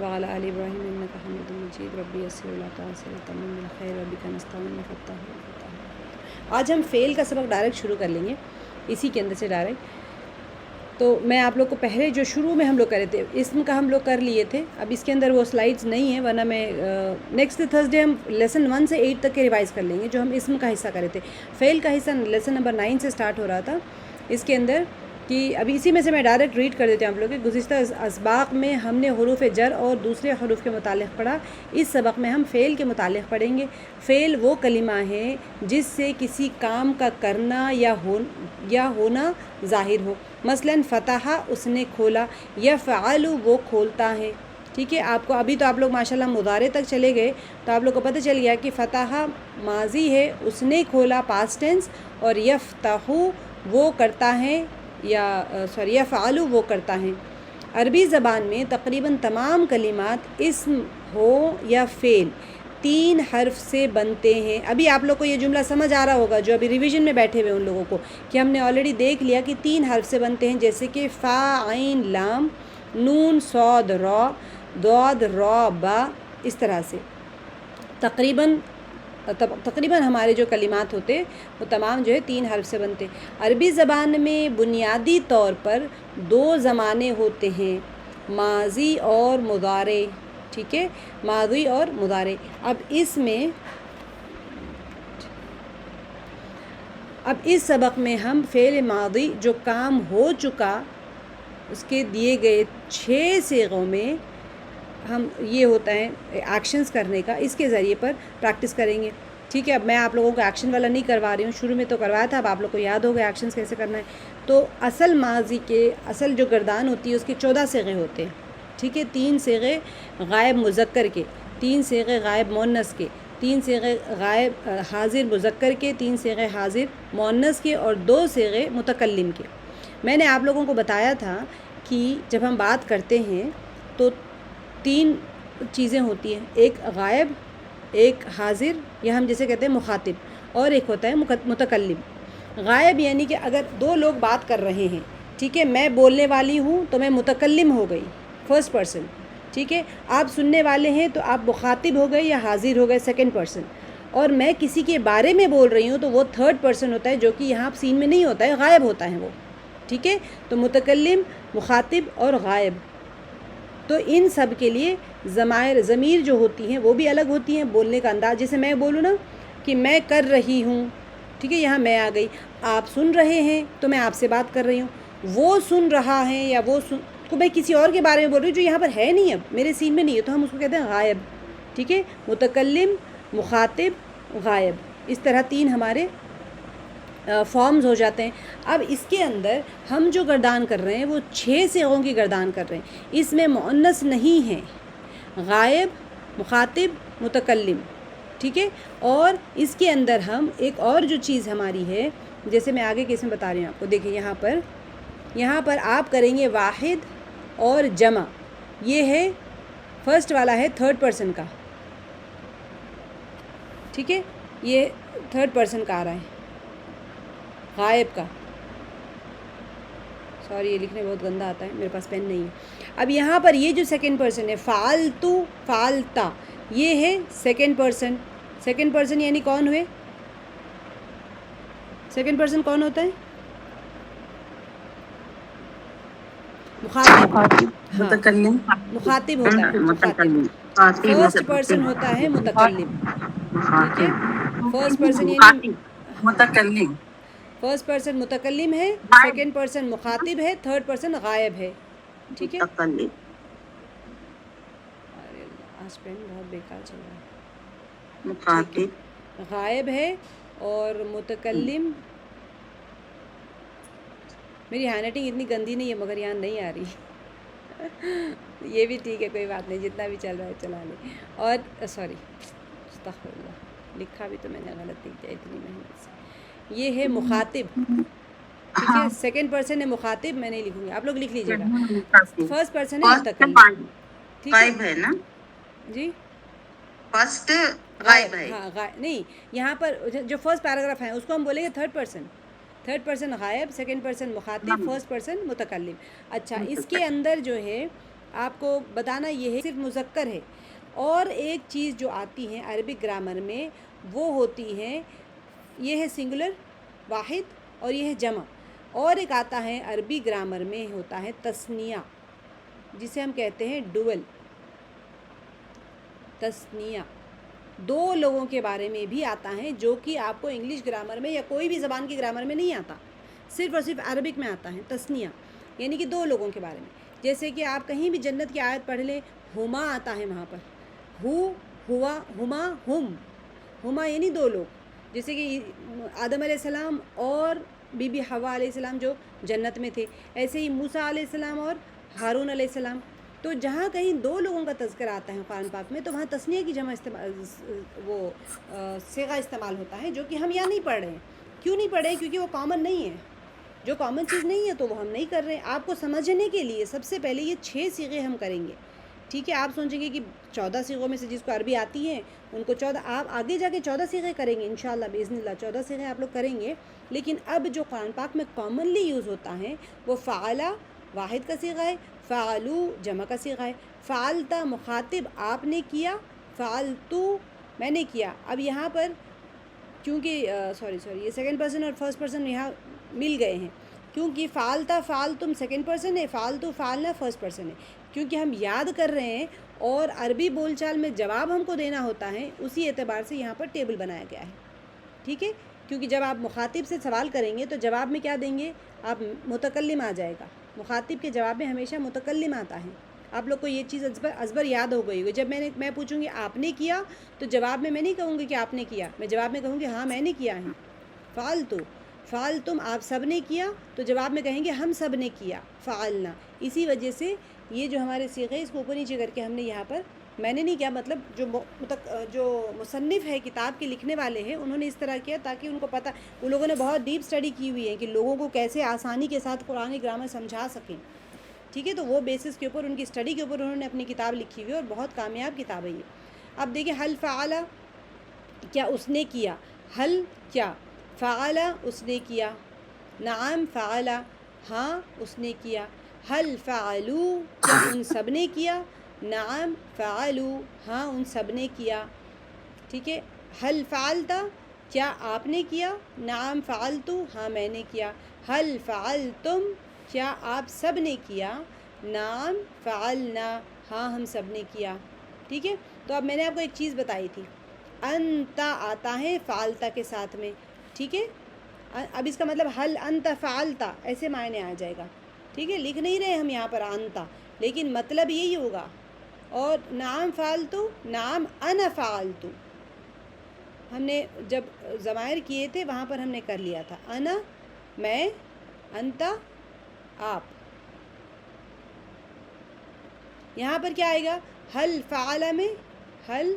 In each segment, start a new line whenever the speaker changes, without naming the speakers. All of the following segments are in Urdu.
وعلی آل ابراہیم انک حمید مجید ربی یسر ولا تعسر وتمم بالخیر وبک نستعین فتح الفتح۔ آج ہم فعل کا سبق ڈائریکٹ شروع کر لیں گے اسی کے اندر سے ڈائریکٹ۔ تو میں آپ لوگ کو پہلے جو شروع میں ہم لوگ کرے تھے اسم کا ہم لوگ کر لیے تھے، اب اس کے اندر وہ سلائڈز نہیں ہیں، ورنہ میں نیکسٹ تھرسڈے ہم لیسن 1 سے 8 تک کے ریوائز کر لیں گے جو ہم اسم کا حصہ کرے تھے۔ فعل کا حصہ لیسن نمبر 9 سے سٹارٹ ہو رہا تھا اس کے اندر، کہ ابھی اسی میں سے میں ڈائریکٹ ریڈ کر دیتے ہیں آپ لوگ کہ گزشتہ اسباق میں ہم نے حروف جر اور دوسرے حروف کے متعلق پڑھا، اس سبق میں ہم فعل کے متعلق پڑھیں گے۔ فعل وہ کلمہ ہے جس سے کسی کام کا کرنا یا ہونا ظاہر ہو، مثلا فتح اس نے کھولا، یفعل وہ کھولتا ہے، ٹھیک ہے۔ آپ کو ابھی تو آپ لوگ ماشاءاللہ مضارع تک چلے گئے تو آپ لوگ کو پتہ چل گیا کہ فتح ماضی ہے، اس نے کھولا پاسٹ ٹینس، اور یفتح وہ کرتا ہے یفعل وہ کرتا ہے۔ عربی زبان میں تقریباً تمام کلمات اسم ہو یا فعل 3 حرف سے بنتے ہیں۔ ابھی آپ لوگ کو یہ جملہ سمجھ آ رہا ہوگا جو ابھی ریویژن میں بیٹھے ہوئے ان لوگوں کو، کہ ہم نے آلریڈی دیکھ لیا کہ 3 حرف سے بنتے ہیں، جیسے کہ فا عین لام، نون صاد را، ضاد را با، اس طرح سے تقریباً ہمارے جو کلمات ہوتے وہ تمام جو ہے 3 حرف سے بنتے۔ عربی زبان میں بنیادی طور پر 2 زمانے ہوتے ہیں، ماضی اور مضارع، ٹھیک ہے، ماضی اور مضارع۔ اب اس سبق میں ہم فعل ماضی جو کام ہو چکا اس کے دیے گئے 6 صیغوں میں ہم یہ ہوتا ہے ایکشنز کرنے کا، اس کے ذریعے پر پریکٹس کریں گے، ٹھیک ہے۔ اب میں آپ لوگوں کو ایکشن والا نہیں کروا رہی ہوں، شروع میں تو کروایا تھا، اب آپ لوگ کو یاد ہوگا ایکشنز کیسے کرنا ہے۔ تو اصل ماضی کے اصل جو گردان ہوتی ہے اس کے 14 صیغے ہوتے ہیں، ٹھیک ہے۔ 3 صیغے غائب مذکر کے، 3 صیغے غائب مؤنث کے، 3 صیغے غائب حاضر مذکر کے، 3 صیغے حاضر مؤنث کے، اور 2 صیغے متکلم کے۔ میں نے آپ لوگوں کو بتایا تھا کہ جب ہم بات کرتے ہیں تو 3 چیزیں ہوتی ہیں، ایک غائب، ایک حاضر یا ہم جسے کہتے ہیں مخاطب، اور ایک ہوتا ہے متکلم۔ غائب یعنی کہ اگر 2 لوگ بات کر رہے ہیں، ٹھیک ہے، میں بولنے والی ہوں تو میں متکلم ہو گئی، فرسٹ پرسن، ٹھیک ہے۔ آپ سننے والے ہیں تو آپ مخاطب ہو گئے یا حاضر ہو گئے، سیکنڈ پرسن۔ اور میں کسی کے بارے میں بول رہی ہوں تو وہ تھرڈ پرسن ہوتا ہے، جو کہ یہاں سین میں نہیں ہوتا ہے، غائب ہوتا ہے وہ، ٹھیک ہے۔ تو متکلم، مخاطب اور غائب، تو ان سب کے لیے ضمیر جو ہوتی ہیں وہ بھی الگ ہوتی ہیں، بولنے کا انداز، جیسے میں بولوں نا کہ میں کر رہی ہوں، ٹھیک ہے، یہاں میں آ گئی۔ آپ سن رہے ہیں تو میں آپ سے بات کر رہی ہوں، وہ سن رہا ہے یا کو میں کسی اور کے بارے میں بول رہی ہوں جو یہاں پر ہے نہیں، اب میرے سین میں نہیں ہے، تو ہم اس کو کہتے ہیں غائب، ٹھیک ہے۔ متکلم، مخاطب، غائب، اس طرح 3 ہمارے فارمز ہو جاتے ہیں۔ اب اس کے اندر ہم جو گردان کر رہے ہیں وہ 6 صیغوں کی گردان کر رہے ہیں، اس میں مؤنث نہیں ہے، غائب، مخاطب، متکلم، ٹھیک ہے۔ اور اس کے اندر ہم ایک اور جو چیز ہماری ہے، جیسے میں آگے کیس میں بتا رہی ہوں آپ کو، دیکھیں یہاں پر آپ کریں گے واحد اور جمع، یہ ہے فرسٹ والا ہے تھرڈ پرسن کا، ٹھیک ہے، یہ تھرڈ پرسن کا آ رہا ہے، غائب کا، سوری یہ لکھنے بہت گندہ آتا ہے، میرے پاس پین نہیں ہے۔ اب یہاں پر یہ جو سیکنڈ پرسن ہے، فعلتو، فعلتا، یہ ہے سیکنڈ پرسن۔ سیکنڈ پرسن یعنی کون ہوئے؟ سیکنڈ پرسن کون ہوتا ہے؟ مخاطب، ہاں، مخاطب ہوتا ہے، مخاطب۔ فرسٹ پرسن ہوتا ہے متکلم، ٹھیک ہے۔ فرسٹ پرسن یعنی
متکلم،
فرسٹ پرسن متکلم ہے، سیکنڈ پرسن مخاطب ہے، تھرڈ پرسن غائب ہے، ٹھیک ہے۔
متکلم،
آج پین بہت بیکار چل رہا ہے،
مخاطب،
غائب ہے اور متکلم۔ میری ہینڈ رائٹنگ اتنی گندی نہیں ہے مگر یہاں نہیں آ رہی، یہ بھی ٹھیک ہے، کوئی بات نہیں، جتنا بھی چل رہا ہے چلا لیں۔ اور سوری، استغفر اللہ، لکھا بھی تو میں نے غلط لکھ دیا اتنی محنت سے۔ یہ ہے مخاطب، ٹھیک ہے، سیکنڈ پرسن ہے مخاطب، میں نہیں لکھوں گی، آپ لوگ لکھ لیجیے گا۔ فرسٹ پرسن ہے متکلم، ٹھیک ہے،
غائب ہے نا،
جی،
فرسٹ غائب ہے،
ہاں غائب نہیں، یہاں پر جو فرسٹ پیراگراف ہے اس کو ہم بولیں گے تھرڈ پرسن، تھرڈ پرسن غائب، سیکنڈ پرسن مخاطب، فرسٹ پرسن متکلم۔ اچھا، اس کے اندر جو ہے آپ کو بتانا یہ ہے صرف مذکر ہے. اور ایک چیز جو آتی ہے عربک گرامر میں وہ ہوتی ہیں، یہ ہے سنگولر واحد اور یہ ہے جمع. اور ایک آتا ہے عربی گرامر میں ہوتا ہے تثنیہ، جسے ہم کہتے ہیں ڈوئل. تثنیہ دو لوگوں کے بارے میں بھی آتا ہے، جو کہ آپ کو انگلش گرامر میں یا کوئی بھی زبان کی گرامر میں نہیں آتا، صرف اور صرف عربک میں آتا ہے. تثنیہ یعنی کہ دو لوگوں کے بارے میں. جیسے کہ آپ کہیں بھی جنت کی آیت پڑھ لیں، ہما آتا ہے وہاں پر، ہو، ہوا، ہما، ہما یعنی دو لوگ. جیسے کہ آدم علیہ السلام اور بی بی حوا علیہ السلام جو جنت میں تھے، ایسے ہی موسیٰ علیہ السلام اور ہارون علیہ السلام. تو جہاں کہیں دو لوگوں کا تذکرہ آتا ہے قرآن پاک میں، تو وہاں تثنیہ کی جمع صیغہ استعمال ہوتا ہے، جو کہ ہم یہاں نہیں پڑھ رہے ہیں. کیوں نہیں پڑھ رہے؟ کیونکہ وہ کامن نہیں ہے. جو کامن چیز نہیں ہے تو وہ ہم نہیں کر رہے ہیں. آپ کو سمجھنے کے لیے سب سے پہلے یہ 6 صیغے ہم کریں گے. ٹھیک ہے، آپ سوچیں گے کہ 14 صیغوں میں سے جس کو عربی آتی ہیں ان کو 14، آپ آگے جا کے 14 صیغے کریں گے انشاءاللہ باذن اللہ. 14 صیغے آپ لوگ کریں گے. لیکن اب جو قرآن پاک میں کامنلی یوز ہوتا ہے وہ فعلا واحد کا صیغہ ہے، فعلو جمع کا صیغہ ہے. فعلتا مخاطب آپ نے کیا، فعلتو میں نے کیا. اب یہاں پر کیونکہ یہ سیکنڈ پرسن اور فرسٹ پرسن یہاں مل گئے ہیں، کیونکہ فعلتا فعلتم سیکنڈ پرسن ہے، فعلتو فعلنا فرسٹ پرسن ہے. کیونکہ ہم یاد کر رہے ہیں اور عربی بول چال میں جواب ہم کو دینا ہوتا ہے، اسی اعتبار سے یہاں پر ٹیبل بنایا گیا ہے. ٹھیک ہے، کیونکہ جب آپ مخاطب سے سوال کریں گے تو جواب میں کیا دیں گے؟ آپ متکلم آ جائے گا. مخاطب کے جواب میں ہمیشہ متکلم آتا ہے. آپ لوگ کو یہ چیز ازبر یاد ہو گئی ہوگی. جب میں پوچھوں گی آپ نے کیا، تو جواب میں نہیں کہوں گی کہ آپ نے کیا، میں جواب میں کہوں گی ہاں میں نے کیا ہے. فعلتو فعلتم آپ سب نے کیا، تو جواب میں کہیں گے ہم سب نے کیا، فعلنا. اسی وجہ سے یہ جو ہمارے صیغے اس کو اوپر نیچے کر کے ہم نے یہاں پر میں نے نہیں کیا، مطلب جو مصنف ہے کتاب کے لکھنے والے ہیں انہوں نے اس طرح کیا تاکہ ان کو پتہ، ان لوگوں نے بہت ڈیپ اسٹڈی کی ہوئی ہے کہ لوگوں کو کیسے آسانی کے ساتھ قرآن گرامر سمجھا سکیں. ٹھیک ہے، تو وہ بیسس کے اوپر ان کی اسٹڈی کے اوپر انہوں نے اپنی کتاب لکھی ہوئی ہے اور بہت کامیاب کتاب ہے یہ. اب دیکھیں، حل فعلا کیا اس نے کیا، حل کیا، فعلا اس نے کیا، نعم فعلا ہاں اس نے کیا، حل فعلو کیا ان سب نے کیا، نعم فعلو ہاں ان سب نے کیا. ٹھیک ہے، حل فعلتا کیا آپ نے کیا، نعم فعلتو ہاں میں نے کیا، حل فعلتم کیا آپ سب نے کیا، نعم فعلنا ہاں ہم سب نے کیا. ٹھیک ہے، تو اب میں نے آپ کو ایک چیز بتائی تھی، انتا آتا ہے فعلتا کے ساتھ میں. ٹھیک ہے، اب اس کا مطلب حل انت فعلتا ایسے معنی آ جائے گا. ٹھیک ہے، لکھ نہیں رہے ہم یہاں پر انتا، لیکن مطلب یہی ہوگا. اور نعم فعلتو، نعم انا فعلتو، ہم نے جب ضمائر کیے تھے وہاں پر ہم نے کر لیا تھا، انا میں، انتا آپ. یہاں پر کیا آئے گا؟ حل فعل میں حل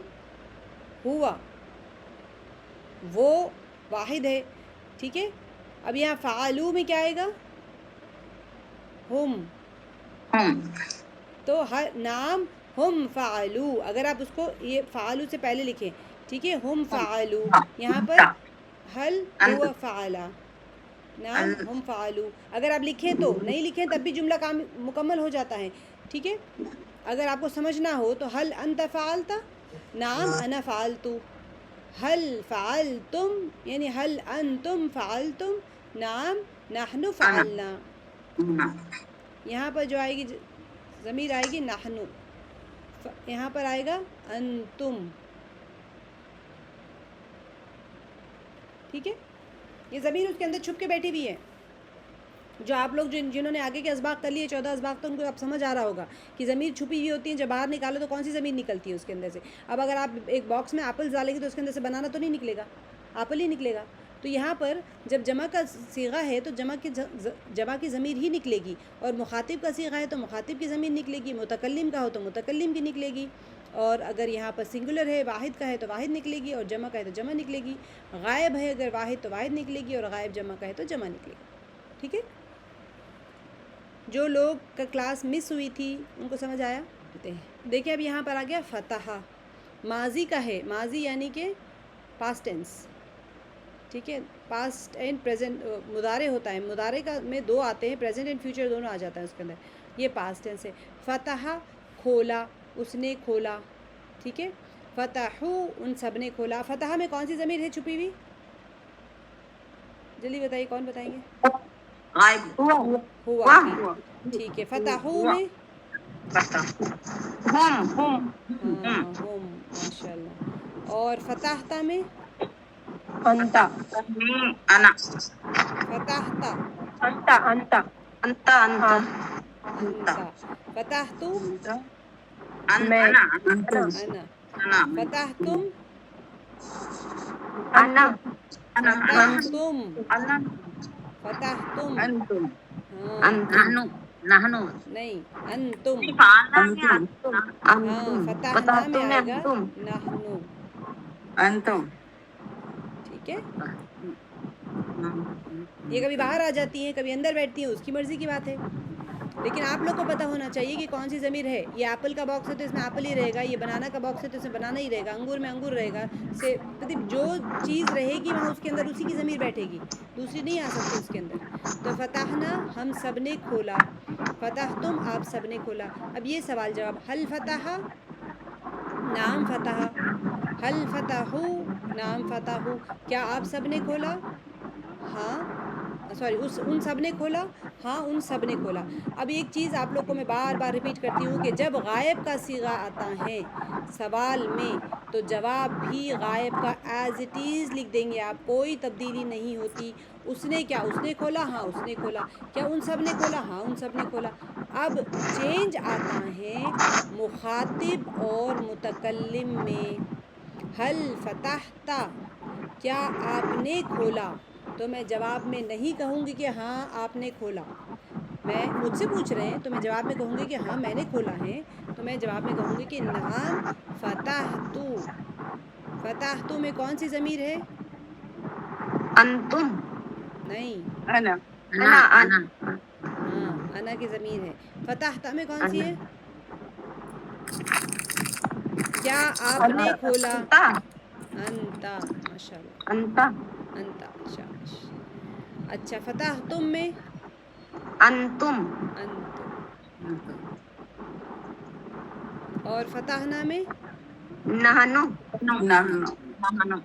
ہوا، وہ واحد ہے. ٹھیک ہے، اب یہاں فعلو میں کیا آئے گا؟ ہم. تو نام ہم فعلو، اگر آپ اس کو یہ فعلو سے پہلے لکھیں. ٹھیک ہے، ہم فعلو، یہاں پر حل ہوا فعلا، نام ہم فعلو. اگر آپ لکھیں تو، نہیں لکھیں تب بھی جملہ مکمل ہو جاتا ہے. ٹھیک ہے، اگر آپ کو سمجھنا ہو تو حل انت فعلتا، نعم انا فعلتو، حل فعلتم یعنی حل انتم فعلتم، نعم نحن فعلنا. یہاں پر جو آئے گی ضمیر آئے گی نحنو، یہاں پر آئے گا انتم. ٹھیک ہے، یہ ضمیر اس کے اندر چھپ کے بیٹھی ہوئی ہے. جو آپ لوگ جنہوں نے آگے کے اسباق کر لیے 14 اسباق، تو ان کو اب سمجھ آ رہا ہوگا کہ ضمیر چھپی ہوئی ہوتی ہیں، جب باہر نکالو تو کون سی ضمیر نکلتی ہے اس کے اندر سے. اب اگر آپ ایک باکس میں ایپل ڈالیں گے تو اس کے اندر سے بنانا تو نہیں نکلے گا، ایپل ہی نکلے گا. تو یہاں پر جب جمع کا صیغہ ہے تو جمع کی ضمیر ہی نکلے گی، اور مخاطب کا صیغہ ہے تو مخاطب کی ضمیر نکلے گی، متکلم کا ہو تو متکلم کی نکلے گی، اور اگر یہاں پر سنگولر ہے واحد کا ہے تو واحد نکلے گی، اور جمع کا ہے تو جمع نکلے گی. غائب ہے اگر واحد تو واحد نکلے گی، اور غائب جمع کا ہے تو جمع نکلے گی. ٹھیک ہے، جو لوگ کا کلاس مس ہوئی تھی ان کو سمجھ آیا؟ دیکھیں اب یہاں پر آ گیا فتح، ماضی کا ہے، ماضی یعنی کہ پاسٹ ٹینس. ٹھیک ہے. پاسٹ اینڈ پریزنٹ مضارع ہوتا ہے, مضارع کا میں دو آتے ہیں, پریزنٹ اینڈ فیوچر دونوں آ جاتا ہے اس کے اندر. یہ پاسٹ ٹینس ہے. فتح کھولا, اس نے کھولا. ٹھیک ہے. فتحو ان سب نے کھولا. فتح میں کون سی ضمیر ہے چھپی ہوئی؟ جلدی بتائیے, کون بتائیں گے؟
غائب
ہوا کی. ٹھیک ہے. فتحو میں
ہم
ہاں ہوم, ماشاء اللہ. اور فتحتا میں
انتا
انا
فتحتا
انتا انتا
انت
ہاں
انتا. فتحتو
میں
انا. فتحتم
انا
فتحتم
انا
فتحتم
انتم
ہاں
نحنو
نہیں انتم.
انتم
ہاں فتحنا میں آئے گا نحنو.
انتم
ٹھیک ہے. یہ کبھی باہر آ جاتی ہیں, کبھی اندر بیٹھتی ہیں, اس کی مرضی کی بات ہے. لیکن آپ لوگ کو پتہ ہونا چاہیے کہ کون سی ضمیر ہے. یہ ایپل کا باکس ہے تو اس میں ایپل ہی رہے گا, یہ بنانا کا باکس ہے تو اس میں بنانا ہی رہے گا, انگور میں انگور رہے گا. سے مطلب جو چیز رہے گی وہاں اس کے اندر اسی کی ضمیر بیٹھے گی, دوسری نہیں آ سکتی اس کے اندر. تو فتحنا ہم سب نے کھولا, فتحتم آپ سب نے کھولا. اب یہ سوال جواب, حل فتح نام فتح, حل فتحو نام فتحو, کیا آپ سب نے کھولا؟ ہاں سوری ان سب نے کھولا, ہاں ان سب نے کھولا. اب ایک چیز آپ لوگ کو میں بار بار ریپیٹ کرتی ہوں کہ جب غائب کا صیغہ آتا ہے سوال میں تو جواب بھی غائب کا ایز اٹ از لکھ دیں گے آپ, کوئی تبدیلی نہیں ہوتی. اس نے کیا, اس نے کھولا, ہاں اس نے کھولا. کیا ان سب نے کھولا, ہاں ان سب نے کھولا. اب چینج آتا ہے مخاطب اور متکلم میں. حل فتحتا, کیا آپ نے کھولا, تو میں جواب میں نہیں کہوں گی کہ ہاں آپ نے کھولا. میں مجھ سے پوچھ رہے ہیں تو میں جواب میں کہوں گی کہ ہاں میں نے کھولا ہے, تو میں جواب میں کہوں گی کہ نعم فتحتو. فتحتو میں کون سی ضمیر ہے؟
انتم
نہیں,
انا
انا
ہاں انا کی ضمیر ہے. فتحتا میں کون سی ہے؟ کیا آپ نے کھولا؟
انتا
انتا, ماشاء اللہ,
انتا
انتا, شاباش. اچھا فتحتم میں
انتم
انتم. اور فتحنا میں
نحنو
نحنو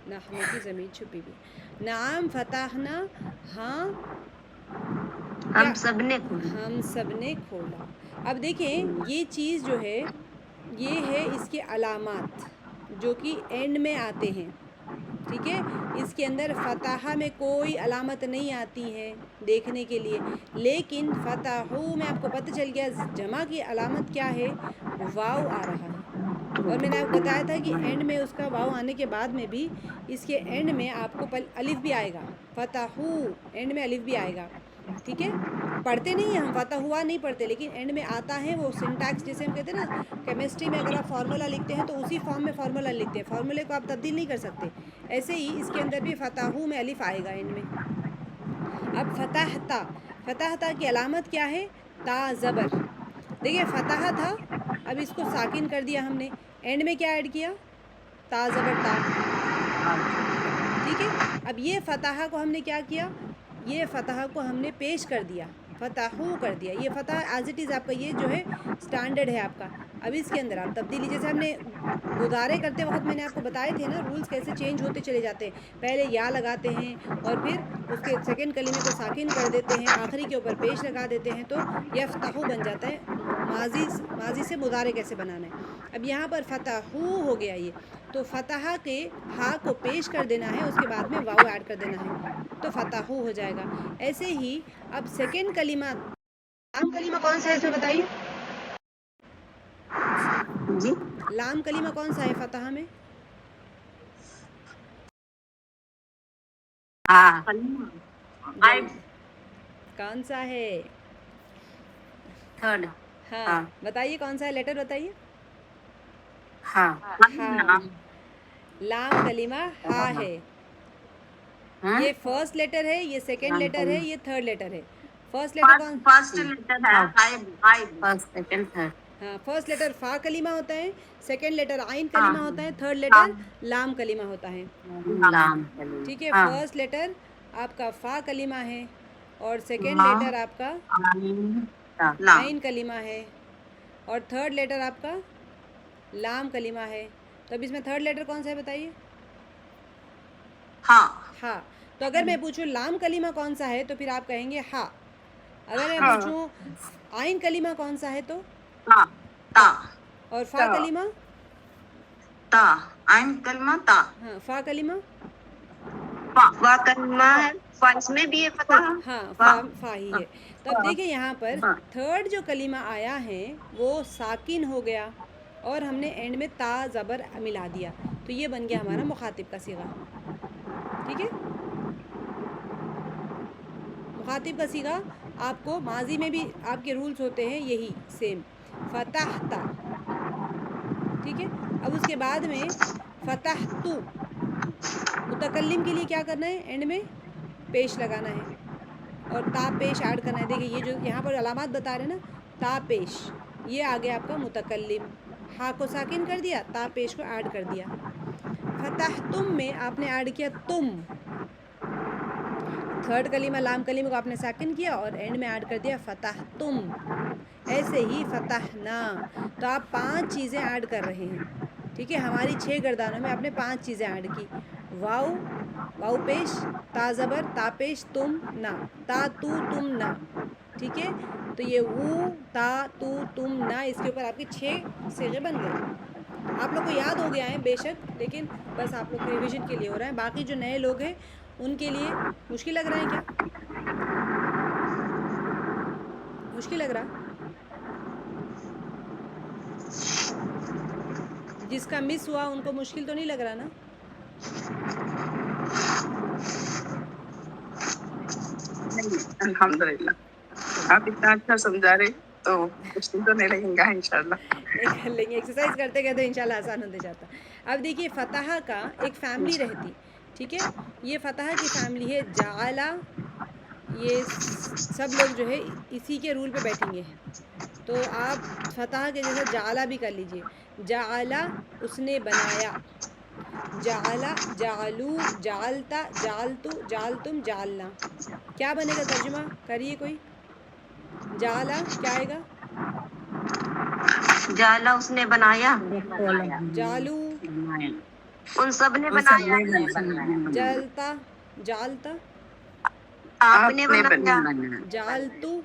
نحنو کی ضمیر چھپی ہوئی. نعم فتحنا, ہاں کیا
ہم سب نے کھولا.
ہم سب نے کھولا. اب دیکھیں یہ چیز جو ہے یہ ہے اس کے علامات جو کہ اینڈ میں آتے ہیں. ٹھیک ہے, اس کے اندر فتحہ میں کوئی علامت نہیں آتی ہے دیکھنے کے لیے, لیکن فتحو میں آپ کو پتہ چل گیا جمع کی علامت کیا ہے, واو آ رہا ہے. اور میں نے آپ کو بتایا تھا کہ اینڈ میں اس کا واو آنے کے بعد میں بھی اس کے اینڈ میں آپ کو الف بھی آئے گا. فتحو اینڈ میں الف بھی آئے گا. ٹھیک ہے, پڑھتے نہیں ہیں ہم, فتح ہوا نہیں پڑھتے, لیکن اینڈ میں آتا ہے وہ سنٹیکس, جیسے ہم کہتے ہیں نا کیمسٹری میں اگر آپ فارمولا لکھتے ہیں تو اسی فارم میں فارمولا لکھتے ہیں, فارمولے کو آپ تبدیل نہیں کر سکتے. ایسے ہی اس کے اندر بھی فتحو میں الف آئے گا اینڈ میں. اب فتحتا, فتحتا کی علامت کیا ہے؟ تا زبر. دیکھیے فتح تھا, اب اس کو ساکن کر دیا ہم نے, اینڈ میں کیا ایڈ کیا؟ تا زبر تا. ٹھیک ہے, اب یہ فتح کو ہم نے کیا کیا, یہ فتح کو ہم نے پیش کر دیا, فتحو کر دیا. یہ فتح ایز اٹ از آپ کا یہ جو ہے سٹینڈرڈ ہے آپ کا. اب اس کے اندر آپ تبدیلی, جیسے ہم نے مضارع کرتے وقت میں نے آپ کو بتائے تھے نا رولز کیسے چینج ہوتے چلے جاتے ہیں. پہلے یا لگاتے ہیں اور پھر اس کے سیکنڈ کلمے کو ساکن کر دیتے ہیں, آخری کے اوپر پیش لگا دیتے ہیں, تو یفتحو بن جاتا ہے. ماضی سے مضارع کیسے بنانا ہے. اب یہاں پر فتحو ہو گیا یہ, تو فتح کے ہا کو پیش کر دینا ہے, اس کے بعد میں واو ایڈ کر دینا ہے, تو فتحو ہو جائے گا. ایسے ہی اب سیکنڈ کلمہ, لام کلمہ کون سا ہے اس میں بتائیے,
جی
لام کلمہ کون سا ہے فتح میں؟
ہاں
جلد کون سا ہے؟
تھرڈ
ہاں بتائیے کون سا ہے, لیٹر بتائیے.
ہاں
ہاں, لام کلمہ ہا ہے. یہ فرسٹ لیٹر ہے, یہ سیکنڈ لیٹر ہے, یہ تھرڈ لیٹر ہے. فرسٹ لیٹر کون؟
فرسٹ لیٹر ہے غائب
فرسٹ سیکنڈ تھرڈ.
ہاں فرسٹ لیٹر فا کلمہ ہوتا ہے, سیکنڈ لیٹر عین کلمہ ہوتا ہے, تھرڈ لیٹر لام کلمہ ہوتا ہے. ٹھیک ہے, فرسٹ لیٹر آپ کا فا کلمہ ہے اور سیکنڈ لیٹر آپ کا عین کلمہ ہے اور تھرڈ لیٹر آپ کا لام کلمہ ہے. تو اب اس میں تھرڈ لیٹر کون سا ہے بتائیے؟
ہاں.
ہاں. تو اگر میں پوچھوں لام کلمہ کون سا ہے تو پھر آپ کہیں گے ہا. اگر میں پوچھوں عین کلمہ کون سا ہے تو
تا.
اور فا کلمہ
تا. عین کلمہ تا.
ہاں فا کلمہ
وا کلمہ ہے, فا اس میں بھی ہے فتح.
ہاں فا ہی ہے. تو اب دیکھیں یہاں پر تھرڈ جو کلمہ آیا ہے وہ ساکن ہو گیا اور ہم نے اینڈ میں تا زبر ملا دیا, تو یہ بن گیا ہمارا مخاطب کا صیغہ. ٹھیک ہے, مخاطب کا صیغہ آپ کو ماضی میں بھی آپ کے رولز ہوتے ہیں یہی سیم, فتحتا. ٹھیک ہے, اب اس کے بعد میں فتحتو, متکلم کے لیے کیا کرنا ہے, اینڈ میں پیش لگانا ہے اور تا پیش ایڈ کرنا ہے. دیکھیں یہ جو یہاں پر علامات بتا رہے ہیں نا, تا پیش, یہ آگے آپ کا متکلم, ہا کو ساکن کر دیا, تا پیش کو ایڈ کر دیا. فتحتم میں آپ نے ایڈ کیا تم, تھرڈ کلمہ لام کلمہ کو آپ نے ساکن کیا اور اینڈ میں ایڈ کر دیا فتحتم. ایسے ہی فتحنا. تو آپ 5 چیزیں ایڈ کر رہے ہیں. ٹھیک ہے, ہماری 6 گردانوں میں آپ نے 5 چیزیں ایڈ کی. واؤ, واؤ پیش, تا زبر, تا پیش, تم نا, تا تو تم نا. ٹھیک ہے, تو یہ وو تا تو تم نا, اس کے اوپر آپ کے 6 صیغے بن گئے. آپ لوگ کو یاد ہو گیا ہے بے شک, لیکن بس آپ لوگ کے ریویژن کے لیے ہو رہا ہے. باقی جو نئے لوگ ہیں ان کے لیے مشکل لگ رہا ہے کیا؟ مشکل لگ رہا؟ جس کا مس ہوا ان کو مشکل تو نہیں لگ رہا نا؟
الحمدللہ آپ اتنا اچھا سمجھا رہے تو مشکل تو نہیں لگیں گا انشاءاللہ.
نہیں کر لیں گے, ایکسرسائز کرتے کرتے انشاءاللہ آسان ہوتے جاتا. اب دیکھیے فتح کا ایک فیملی رہتی. ٹھیک ہے, یہ فتح کی فیملی ہے جعلا. یہ سب لوگ جو ہے اسی کے رول پہ بیٹھیں گے. تو آپ فتح کے جیسا جعلا بھی کر لیجئے. جعلا اس نے بنایا, جعلا جعلو جعلتا جعلتو جعلتم جعلنا. کیا بنے گا ترجمہ کریے کوئی؟ جعلا کیا آئے گا؟
جالا اس نے بنایا,
جالو
ان سب نے بنایا.
جلتا جالتا
آپ نے بنایا,
جالتو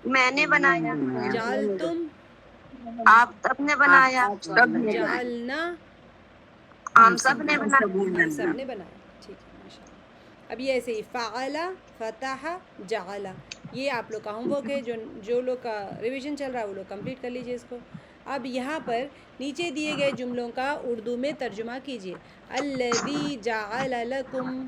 میں نے بنایا,
جالتم
آپ سب نے بنایا,
جالنا
ہم سب نے بنایا.
ہم سب نے بنایا. ٹھیک ہے ماشاء اللہ. اب یہ ایسے ہی فعلا فتح جعلا, یہ آپ لوگ کا ہوم ورک ہے. جو لوگ کا ریویژن چل رہا ہے وہ لوگ کمپلیٹ کر لیجئے اس کو. اب یہاں پر نیچے دیے گئے جملوں کا اردو میں ترجمہ کیجئے. الذی جعل لکم,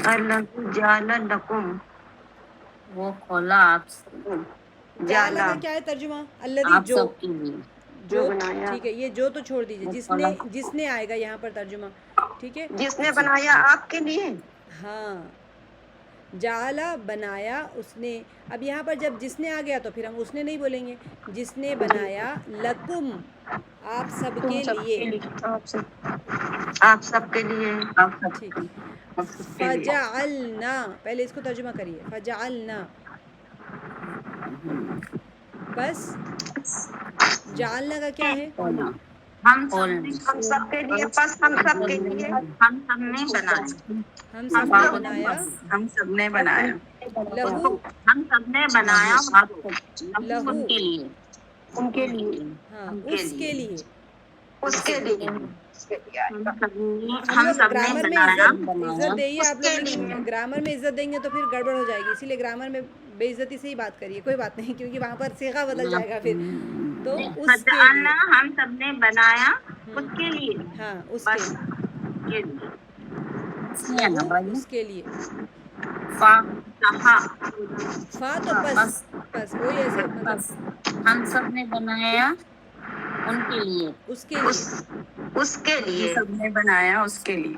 اللہ جعل لکم,
وہ کھولا آپ
جعل
جالا
کا کیا ہے ترجمہ؟ الذی
آپ
جو,
سب کے لیے.
جو
بنایا.
ٹھیک ہے, یہ جو تو چھوڑ دیجئے, جس نے آئے گا یہاں پر ترجمہ. ٹھیک ہے,
جس نے بنایا آپ کے لیے.
ہاں جعلا بنایا اس نے. اب یہاں پر جب جس نے آ گیا تو پھر ہم اس نے نہیں بولیں گے, جس نے بنایا لکم آپ سب کے لیے.
آپ سب کے لیے.
ٹھیک ہے, فجعلنا, پہلے اس کو ترجمہ کریے. فجعلنا, بس جعلنا کا کیا ہے؟
ہم
سب کے لیے, بس ہم سب کے لیے.
ہم سب نے بنایا.
ہم سب نے بنایا.
ہم سب نے بنایا.
لہو,
ہم سب نے بنایا
لہو
ان کے لیے.
ان کے لیے.
ہاں اس کے لیے.
اس کے لیے.
ہم لوگ گرامر میں عزت دیں آپ لوگ, لیکن گرامر میں عزت دیں گے تو پھر گڑبڑ ہو جائے گی. اسی لیے گرامر میں بے عزتی سے ہی بات کریے, کوئی بات نہیں, کیونکہ وہاں پر صیغہ بدل جائے گا پھر. تو اس کے لیے,
ہم سب نے بنایا اس کے لیے.
ہاں اس کے لیے. لہو اس کے لیے. فا تو پس, پس وہی ایسے مطلب
ہم سب نے بنایا ان کے لیے.
اس کے لیے.
اس کے لیے.
سب نے بنایا اس کے لیے.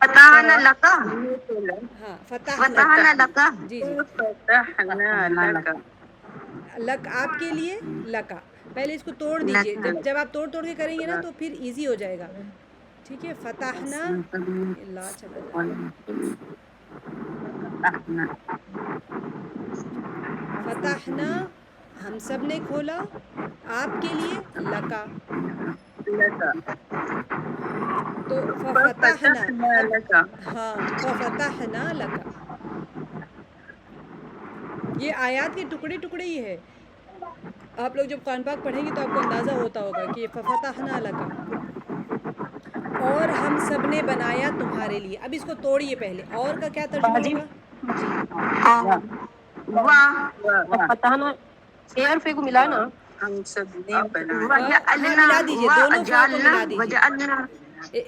فتحنا لك
ہاں فتح
فتحنا لك
جی جی
فتحنا لك
لک آپ کے لیے لکا پہلے اس کو توڑ دیجئے جب آپ توڑ کے کریں گے نا تو پھر ایزی ہو جائے گا ٹھیک ہے فتحنا لا چلا جائے فتحنا ہم سب نے کھولا آپ کے لیے لکا
لك
تو ففتحنا
ففتحنا لك
ہاں ففتحنا لکا یہ آیات کے ٹکڑے ہی ہے آپ لوگ جب قرآن پاک پڑھیں گے تو آپ کو اندازہ ہوتا ہوگا کہ ففتحنا لکا اور ہم سب نے بنایا تمہارے لیے اب اس کو توڑیے پہلے اور کا کیا ترجمہ ہوگا جی
واہ
فتحنا اے اور فے کو ملا نا
ہم سب نے بنایا
ہاں ملا دیجئے دونوں فا کو ملا دیجئے
وجعلنا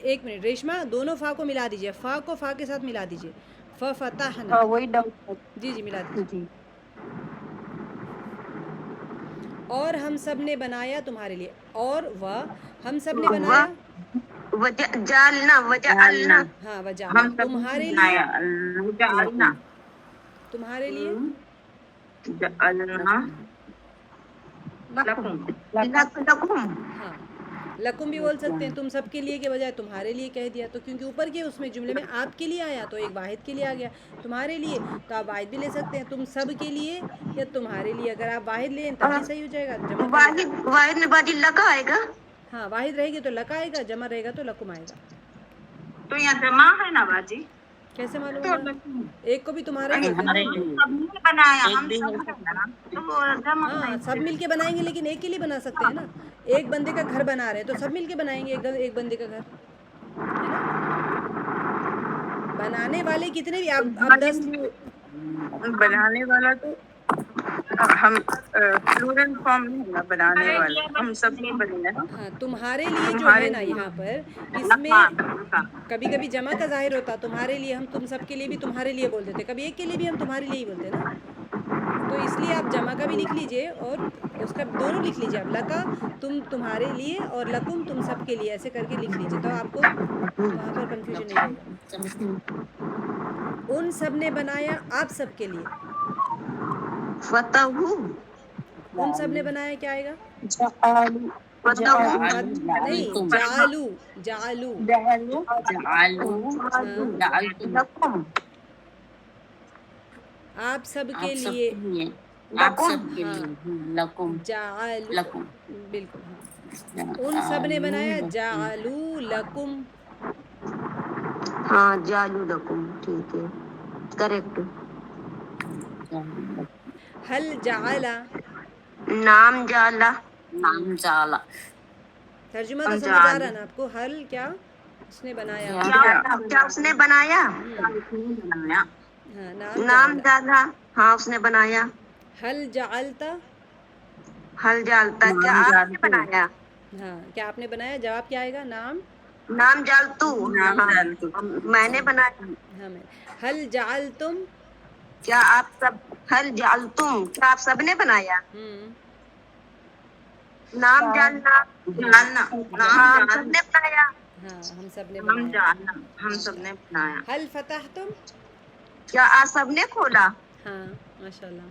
ایک منٹ ریشما دونوں فا کو ملا دیجئے فا کو فا کے ساتھ ملا دیجئے ففتحنا
ہاں وہی ڈاؤٹ
جی جی ملا دیجئے
جی
اور ہم سب نے بنایا تمہارے لیے اور ہم سب نے بنایا
وجعلنا
ہاں
ہم
وجعلنا
سب نے
تمہارے لیے
بنایا جعلنا
تمہارے لیے
جعلنا لکم
لکم
ہاں لکم بھی بول سکتے ہیں تم سب کے لیے کے بجائے تمہارے لیے کہہ دیا تو کیونکہ اوپر کے اس میں جملے میں آپ کے لیے آیا تو ایک واحد کے لیے آ گیا تمہارے لیے تو آپ واحد بھی لے سکتے ہیں تم سب کے لیے یا تمہارے لیے اگر آپ واحد لیں تب بھی صحیح ہو جائے گا جمع کر لیں
واحد میں باجی لکا آئے گا
ہاں واحد رہے گی تو لکا آئے گا جمع رہے گا تو لکم آئے گا
تو یہاں جمع ہے نا باجی
کیسے معلوم
تو
ہوا
لکم
ایک کو بھی تمہارے بولتے
ہم
نا
سب نے بنایا ہم سب نے بنایا تو وہ جمع
ہاں سب مل کے بنائیں گے لیکن ایک کے لیے بنا سکتے ہیں نا ایک بندے کا گھر بنا رہے ہیں تو سب مل کے بنائیں گے ایک بندے کا گھر ہے نا بنانے والے کتنے بھی آپ
بنانے
10
بنانے والا تو ہم پلورل فارم نہیں ہے نا بنانے والا ہم سب نے بنایا نا
ہاں تمہارے لیے جو
تمہارے
ہے نا
لیے
یہاں پر اس میں کبھی کبھی جمع کا ظاہر ہوتا تمہارے لیے ہم تم سب کے لیے بھی تمہارے لیے بول دیتے کبھی ایک کے لیے بھی ہم تمہارے لیے ہی بولتے نا تو اس لیے آپ جمع کا بھی لکھ لیجئے اور اس کا دونوں لکھ لیجئے آپ لکا تمہارے لیے اور لکم تم سب کے لیے ایسے کر کے لکھ لیجئے تو آپ کو وہاں پر کنفیوژن نہیں رہے گا ان سب نے بنایا آپ سب کے لیے
فتح
ان سب نے بنایا کیا آئے گا نہیں جعلو ہاں
لکم
آپ سب کے
آپ سب
لیے
کے لیے آپ سب کے
ہاں
لیے لکم
جعلو
لکم
بالکل ہاں ان سب نے بنایا جعلو لکم
ہاں جالو لکم ٹھیک ہے کریکٹ
حل جعل
نام جالا
نام جالا
ترجمہ تو سمجھ آ رہا ہے نا آپ کو حل کیا اس نے بنایا
کیا اس نے بنایا
بنایا
ہاں
نام جالا ہاں اس نے بنایا
حل جعلتا
حل جالتا کیا آپ نے بنایا
ہاں کیا آپ نے بنایا جواب کیا آئے گا نام
نام جالتو
نام
ہاں
جانتے
میں نے بنایا
ہاں میں حل جعلتم
کیا آپ سب حل جالتم کیا آپ سب نے بنایا نام جاننا
جاننا
ہاں ہم سب نے بنایا
ہاں ہم سب نے
ہم
بنایا
جاننا ہم سب نے بنایا
حل فتحتم
کیا آپ سب نے کھولا
ہاں ماشاء اللہ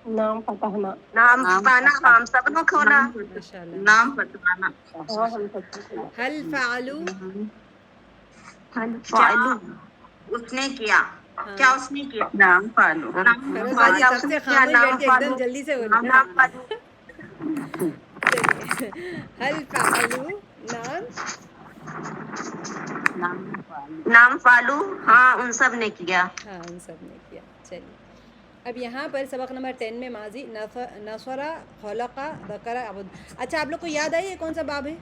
نام فتحنا
نام پانا ہم سب نے کھولا
ماشاء اللہ
نام بتانا
ہاں ہم سب کو کھلا
حل فعلو
حل فعلو
اس نے کیا
ہاں
کیا اس نے کیا نام پالو
فیروز باجی تب سے خاموش بیٹھ کے ایک دم جلدی سے بولو
نام فعلو
چلیے حل فعلو نام
نام فالو ہاں ان سب نے کیا
ہاں ان سب نے کیا چلیے اب یہاں پر سبق نمبر 10 میں ماضی نصرہ خلقہ ذکرہ عبد اچھا آپ لوگ کو یاد آئی ہے کون سا باب ہے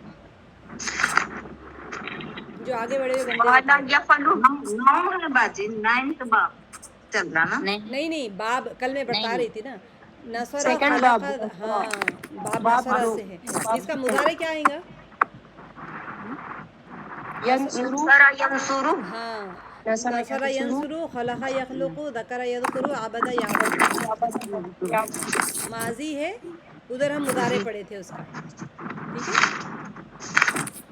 جو آگے بڑے ہوئے بندے
والا
بتائے
یا فلو
نو ہے باجی 9th باب چل رہا نا
نہیں باب کل میں بتا رہی تھی نا نصرہ
سیکنڈ باب
خلقہ ہاں باب نصرہ سے ہے اس کا مضارع کیا آئے گا
ینصرو
سرا ینصرو
ہاں
نصر
نصرہ ینصرو خلق یخلق ذکر یذکر عبد یعبد ماضی ہے ادھر ہم مضارع پڑھے تھے اس کا